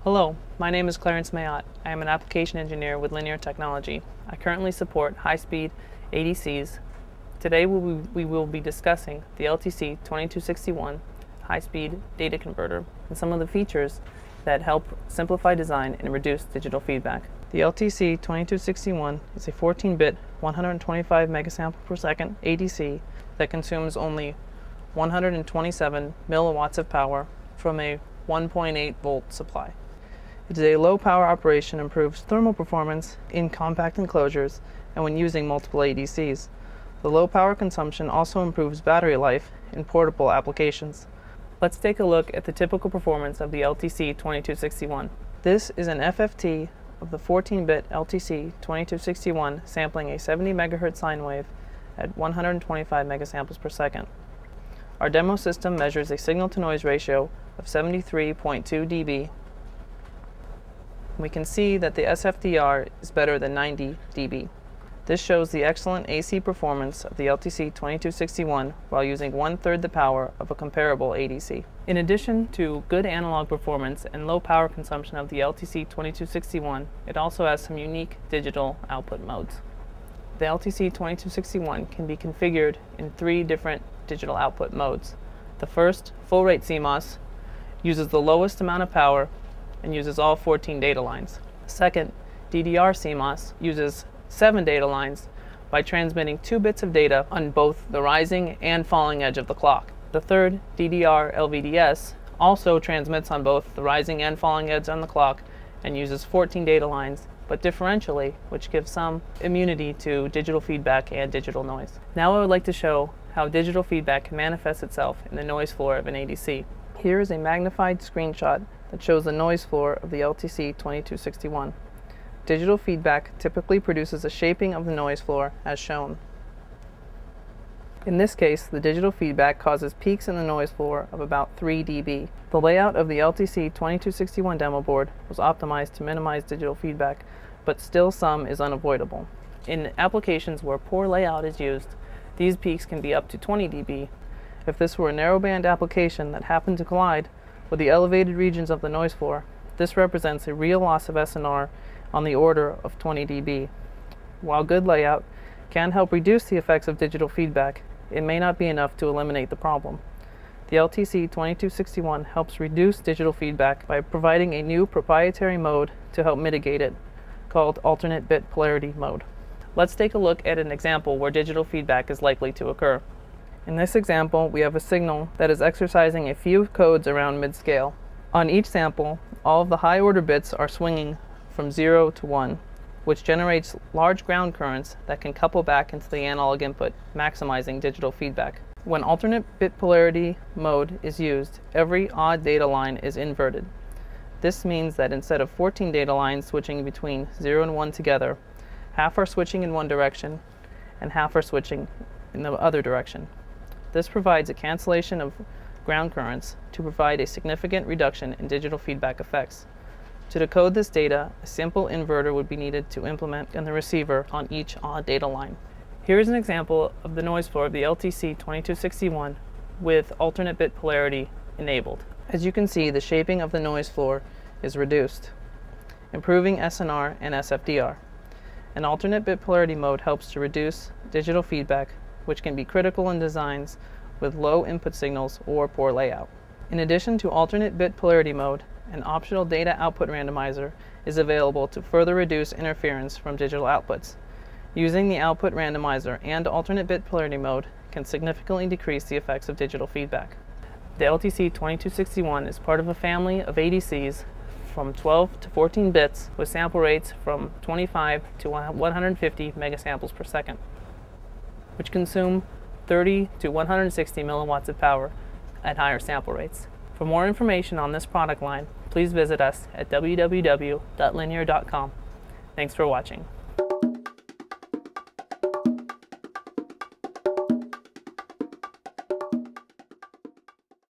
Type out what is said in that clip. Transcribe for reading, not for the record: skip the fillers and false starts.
Hello, my name is Clarence Mayott. I am an application engineer with Linear Technology. I currently support high-speed ADCs. Today we will be discussing the LTC2261 high-speed data converter and some of the features that help simplify design and reduce digital feedback. The LTC2261 is a 14-bit 125 megasample per second ADC that consumes only 127 milliwatts of power from a 1.8 volt supply. It is a low power operation, improves thermal performance in compact enclosures and when using multiple ADCs. The low power consumption also improves battery life in portable applications. Let's take a look at the typical performance of the LTC2261. This is an FFT of the 14-bit LTC2261 sampling a 70 MHz sine wave at 125 megasamples per second. Our demo system measures a signal-to-noise ratio of 73.2 dB. We can see that the SFDR is better than 90 dB. This shows the excellent AC performance of the LTC2261 while using 1/3 the power of a comparable ADC. In addition to good analog performance and low power consumption of the LTC2261, it also has some unique digital output modes. The LTC2261 can be configured in 3 different digital output modes. The first, full rate CMOS, uses the lowest amount of power and uses all 14 data lines. The second, DDR CMOS, uses 7 data lines by transmitting 2 bits of data on both the rising and falling edge of the clock. The third, DDR LVDS, also transmits on both the rising and falling edge on the clock and uses 14 data lines, but differentially, which gives some immunity to digital feedback and digital noise. Now I would like to show how digital feedback can manifest itself in the noise floor of an ADC. Here is a magnified screenshot that shows the noise floor of the LTC2261. Digital feedback typically produces a shaping of the noise floor as shown. In this case, the digital feedback causes peaks in the noise floor of about 3 dB. The layout of the LTC2261 demo board was optimized to minimize digital feedback, but still some is unavoidable. In applications where poor layout is used, these peaks can be up to 20 dB. If this were a narrowband application that happened to collide with the elevated regions of the noise floor, this represents a real loss of SNR on the order of 20 dB. While good layout can help reduce the effects of digital feedback, it may not be enough to eliminate the problem. The LTC2261 helps reduce digital feedback by providing a new proprietary mode to help mitigate it, called alternate bit polarity mode. Let's take a look at an example where digital feedback is likely to occur. In this example, we have a signal that is exercising a few codes around mid-scale. On each sample, all of the high order bits are swinging from 0 to 1, which generates large ground currents that can couple back into the analog input, maximizing digital feedback. When alternate bit polarity mode is used, every odd data line is inverted. This means that instead of 14 data lines switching between 0 and 1 together, half are switching in one direction and half are switching in the other direction. This provides a cancellation of ground currents to provide a significant reduction in digital feedback effects. To decode this data, a simple inverter would be needed to implement in the receiver on each odd data line. Here is an example of the noise floor of the LTC2261 with alternate bit polarity enabled. As you can see, the shaping of the noise floor is reduced, improving SNR and SFDR. An alternate bit polarity mode helps to reduce digital feedback, which can be critical in designs with low input signals or poor layout. In addition to alternate bit polarity mode, an optional data output randomizer is available to further reduce interference from digital outputs. Using the output randomizer and alternate bit polarity mode can significantly decrease the effects of digital feedback. The LTC2261 is part of a family of ADCs from 12 to 14 bits with sample rates from 25 to 150 megasamples per second, which consume 30 to 160 milliwatts of power at higher sample rates. For more information on this product line, please visit us at www.linear.com. Thanks for watching.